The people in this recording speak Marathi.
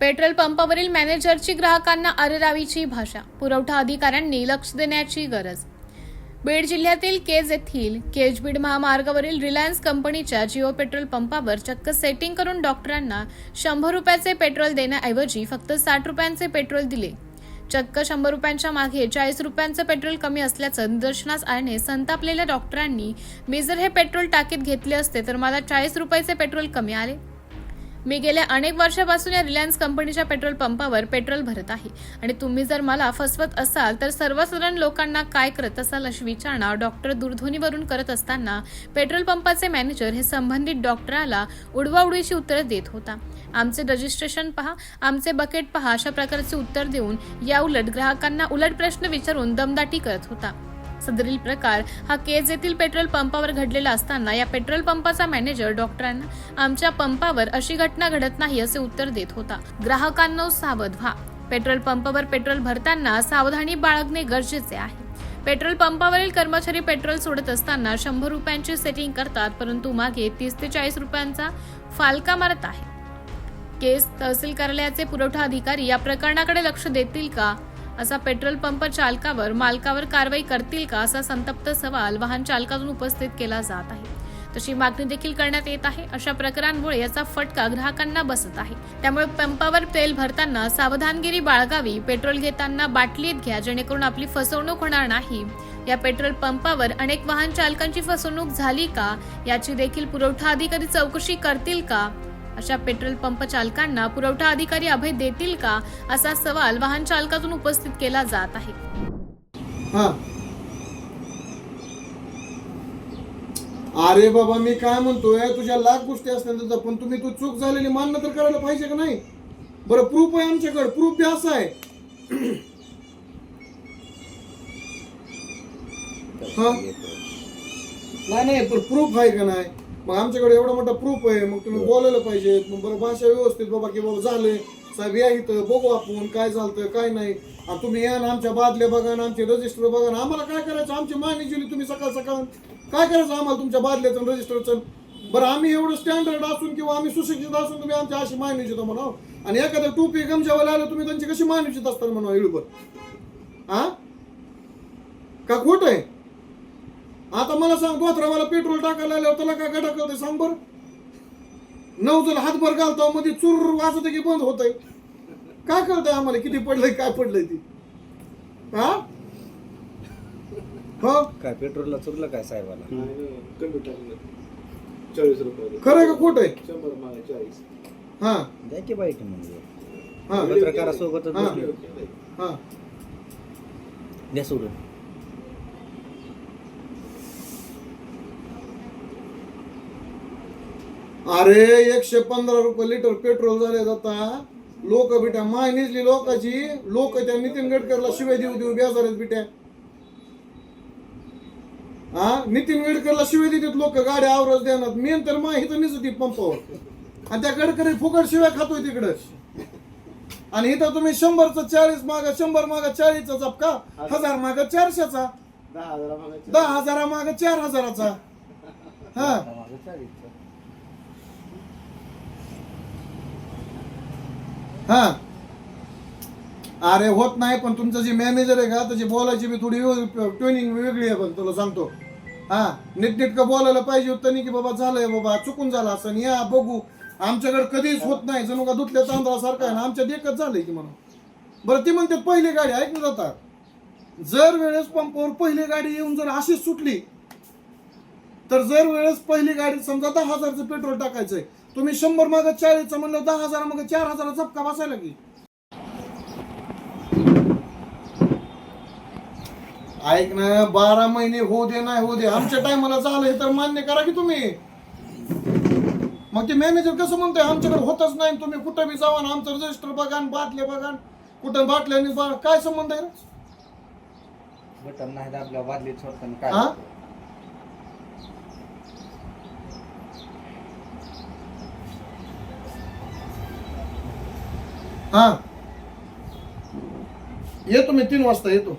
पेट्रोल पंपावरील मॅनेजरची ग्राहकांना अरेरावीची भाषा. पुरवठा अधिकाऱ्यांनी लक्ष देण्याची गरज. बीड जिल्ह्यातील केज येथील केज-बीड महामार्गावरील रिलायन्स कंपनीच्या जिओ पेट्रोल पंपावर चक्क सेटिंग करून डॉक्टरांना 100 रुपयाचे पेट्रोल देण्याऐवजी फक्त 60 रुपयांचे पेट्रोल दिले. चक्क 100 रुपयांच्या मागे 40 रुपयांचं पेट्रोल कमी असल्याचं निदर्शनास आल्याने संतापलेल्या डॉक्टरांनी, मी जर हे पेट्रोल टाकीत घेतले असते तर मला 40 रुपयाचे पेट्रोल कमी आले. मी गेल्या अनेक वर्षापासून या रिलायन्स कंपनीच्या पेट्रोल पंपावर पेट्रोल भरत आहे आणि तुम्ही जर मला फसवत असाल तर सर्वसाधारण लोकांना काय करत असाल अशी विचारणा डॉक्टर दूरध्वनीवरून करत असताना पेट्रोल पंपाचे मॅनेजर हे संबंधित डॉक्टराला उडवाउडवीची उत्तरं देत होता. आमचे रजिस्ट्रेशन पहा, आमचे बकेट पहा अशा प्रकारचे उत्तर देऊन या उलट ग्राहकांना उलट प्रश्न विचारून दमदाटी करत होता. सदरील प्रकार हा केज येथील पेट्रोल पंपावर घडलेला असताना या पेट्रोल पंपाचा मॅनेजर डॉक्टरांना आमच्या पंपावर अशी घटना घडत नाही असे उत्तर देत होता. ग्राहकांनो सावध व्हा. पेट्रोल पंपावर पेट्रोल भरताना सावधानी बाळगणे गरजेचे आहे. पेट्रोल पंपावरील कर्मचारी पेट्रोल सोडत असताना 100 रुपयांची सेटिंग करतात, परंतु मागे 30 ते 40 रुपयांचा फालका मारत आहे. केज तहसील कार्यालयाचे पुरवठा अधिकारी या प्रकरणाकडे लक्ष देतील का, असा पेट्रोल पंप चालकावर मालकावर कारवाई करतील का, असा संतप्त सवाल वाहन चालकातून उपस्थित केला जात आहे. तशी मागणी देखील करण्यात येत आहे. अशा प्रकारांमुळे याचा फटका ग्राहकांना बसत आहे. त्यामुळे पंपावर तेल भरताना सावधानगिरी बाळगावी. पेट्रोल घेताना बाटलीत घ्या जेणेकरून आपली फसवणूक होणार नाही. या पेट्रोल पंपावर अनेक वाहन चालकांची फसवणूक झाली का याची देखील पुरवठा अधिकारी चौकशी करतील का, अशा पेट्रोल पंप चालकांना पुरवठा अधिकारी अभय देतील का, असा सवाल वाहन चालकातून उपस्थित केला जात आहे. अरे बाबा, मी काय म्हणतोय, तुझ्या लाख गोष्टी असतात पण तुम्ही तू चूक झालेली मान्य तर करायला पाहिजे का नाही? बरं, प्रूफ आहे आमच्याकडे. प्रूफ बी असा आहे. नाही पण प्रूफ आहे का नाही? मग आमच्याकडे एवढा मोठा प्रूफ आहे, मग तुम्ही बोलायला पाहिजे. मग बरं, भाषा व्यवस्थित बाबा की बाबा झाले साहेब या इथं बघू आपण काय चालतं काय नाही. आणि तुम्ही या ना, आमच्या बादल्या बघा ना, आमचे रजिस्टर बघा ना. आम्हाला काय करायचं? आमची मागणी दिली तुम्ही सकाळ सकाळ, काय करायचं आम्हाला तुमच्या बादल्याचं रजिस्टरचं? बरं, आम्ही एवढं स्टँडर्ड असून किंवा आम्ही सुशिक्षित असून तुम्ही आमच्या अशी मागणी देतो म्हणा. आणि एखाद्या टोपी गमजावाला आलं तुम्ही त्यांची कशी मागणी देत असतात म्हणा इळूबर? हा का खोट आहे? आता मला सांग, धोत्रावाला पेट्रोल टाकायला आल्यावर त्याला काय गटा करते सांग बरं? नवजल हातभर घालतो मध्ये चुर वाजत की बंद होतंय. काय कळतंय आम्हाला किती पडलंय काय पडलंय ती? हा हो काय पेट्रोलला चुरलं काय साहेबाला? कमी टाकलं 40 रुपये. खरं का खोट आहे? 100 मागे 40. हा द्या की बाईट म्हणजे हा पत्रकारासोबतच हा. बसले. हा द्या सोडून. अरे 115 रुपये लिटर पेट्रोल झाले जाता. लोक बिट्या माय निजली लोकांची. लोक त्या नितीन गडकरला शिवाय देऊ देऊ बेजारेत बिट्या. हा, नितीन गडकरला शिवाय देतात लोक, गाड्या आवरच देणार. मेन तर माय इथं निजती पंपावर आणि त्या गडकरी फुकट शिवाय खातोय तिकडं. आणि इथं तुम्ही 100चं 40 माग 100 माग 40चा चपका, 1000 माग 400चा, 10,000 माग 4,000चा. हा हा अरे होत नाही. पण तुमचं जे मॅनेजर आहे का त्याची बोलायची मी थोडी ट्रेनिंग वेगळी आहे. पण तुला सांगतो, हा नीटनेटकं बोलायला पाहिजे होतं नाही की बाबा झालंय बाबा चुकून झालं असं, या बघू. आमच्याकडे कधीच होत नाही, जणू का धुतल्या तांदळासारखं आहे ना. आमच्या देखत झालंय की म्हणून. बरं, ती म्हणते पहिली गाडी ऐक ना जाता, जर वेळेस पंपावर पहिली गाडी येऊन जर अशीच सुटली तर जर वेळेस पहिली गाडी समजा 10,000चं पेट्रोल टाकायचंय, तुम्ही 100 माग 40चं म्हणलं 10,000 मग 4,000 झपका बसायला की. ऐक ना, 12 महिने होऊ दे नाही होऊ दे, आमच्या टायमाला झालंय तर मान्य करा की तुम्ही. मग ते मॅनेजर कसं म्हणतोय आमच्याकडे होतच नाही, तुम्ही कुठं बी जावा ना, आमचं रजिस्टर बघा, बाटल्या बघा, कुठं बाटल्याने काय संबंध आहे? बटन नाही दाबल्या बादलीत सोडताना काय? हा येतो मी 3 वाजता येतो.